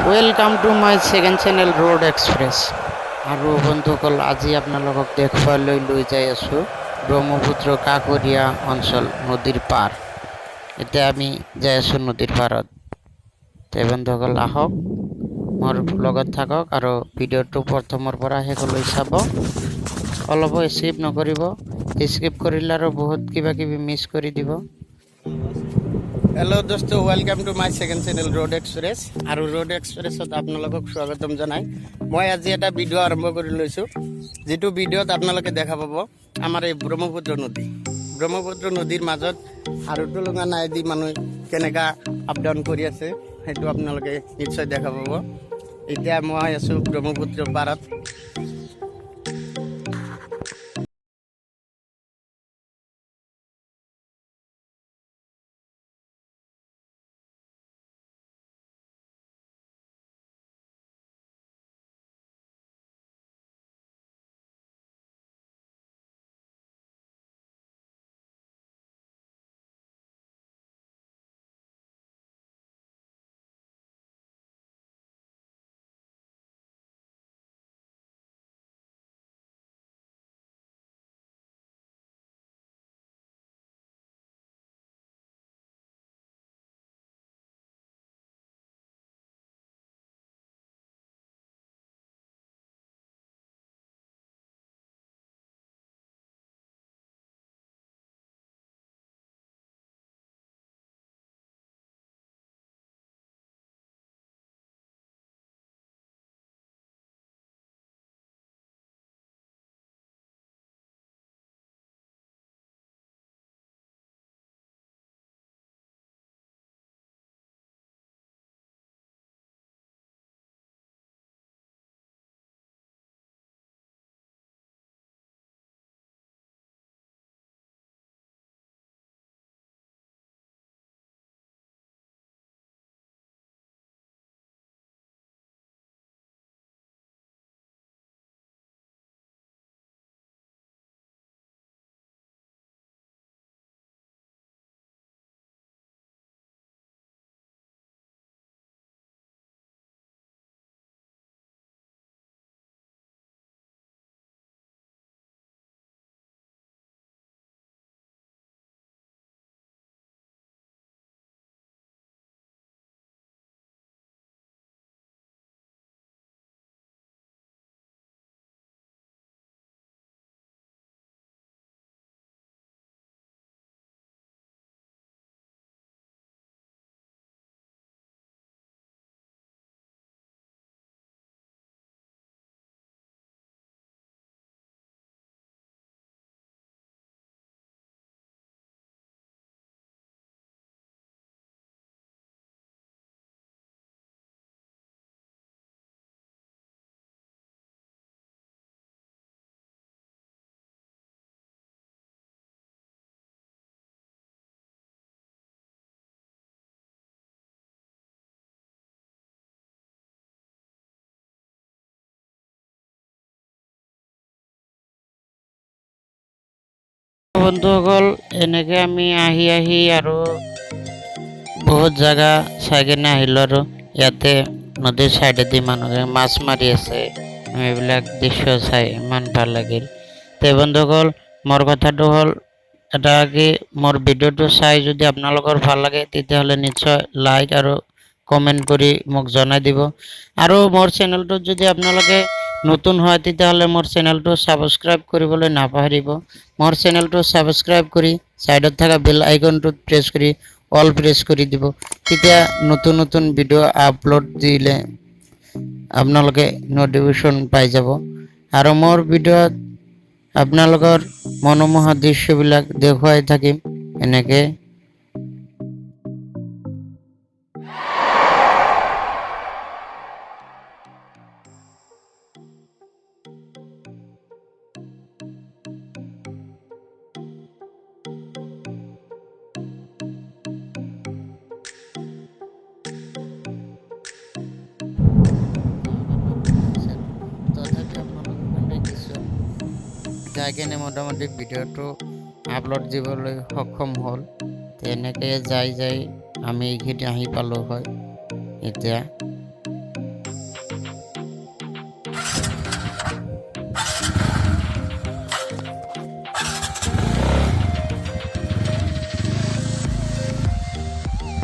Welcome to my second channel road express. আৰু বন্ধুসকল, আজি আপোনালোকক দেখুৱালৈ লৈ যাই আছোঁ ব্ৰহ্মপুত্ৰ কাষৰীয়া অঞ্চল নদীৰ পাৰ। এতিয়া আমি যাই আছোঁ নদীৰ পাৰত। তে বন্ধুসকল আহক, মোৰ লগত থাকক আৰু ভিডিঅ'টো প্ৰথমৰ পৰা শেষলৈ চাব। অলপো স্কিপ নকৰিব, স্কিপ কৰিলে আৰু বহুত কিবা কিবি মিছ কৰি দিব। হেল্ল' দোস্ত, welcome to my second channel road express. আৰু ৰোড এক্সপ্ৰেছত আপোনালোকক স্বাগতম জনাই মই আজি এটা ভিডিঅ' আৰম্ভ কৰি লৈছোঁ, যিটো ভিডিঅ'ত আপোনালোকে দেখা পাব আমাৰ এই ব্ৰহ্মপুত্ৰ নদীৰ মাজত আৰু টুলুঙা নাৱেদি মানুহ কেনেকৈ আপ ডাউন কৰি আছে সেইটো আপোনালোকে নিশ্চয় দেখা পাব। এতিয়া মই আছোঁ ব্ৰহ্মপুত্ৰ পাৰত। বন্ধুসকল, এনেকৈ আমি আহি আৰু বহুত জাগা চাই কিনে আহিলোঁ। আৰু ইয়াতে নদীৰ চাইডেদি মানুহে মাছ মাৰি আছে। এইবিলাক দৃশ্য চাই ইমান ভাল লাগিল। তে বন্ধুসকল, মোৰ কথাটো হ'ল এটা কি, মোৰ ভিডিঅ'টো চাই যদি আপোনালোকৰ ভাল লাগে তেতিয়াহ'লে নিশ্চয় লাইক আৰু কমেণ্ট কৰি মোক জনাই দিব। আৰু মোৰ চেনেলটোত যদি আপোনালোকে নতুন হয় তেতিয়াহ'লে মোৰ চেনেলটো ছাবস্ক্ৰাইব কৰিবলৈ নাপাহৰিব। মোৰ চেনেলটো ছাবস্ক্ৰাইব কৰি ছাইডত থকা বেল আইকনটোত প্ৰেছ কৰি অল প্ৰেছ কৰি দিব। তেতিয়া নতুন নতুন ভিডিঅ' আপলোড দিলে আপোনালোকে নটিফিকেশ্যন পাই যাব। আৰু মোৰ ভিডিঅ'ত আপোনালোকৰ মনোমোহা দৃশ্যবিলাক দেখুৱাই থাকিম এনেকৈ। তথাপি আপোনালোকে কিছু যাই কিনে মোটামুটি ভিডিঅ'টো আপলোড দিবলৈ সক্ষম হ'ল। তেনেকৈ যাই আমি এইখিনি আহি পালোঁ হয় এতিয়া।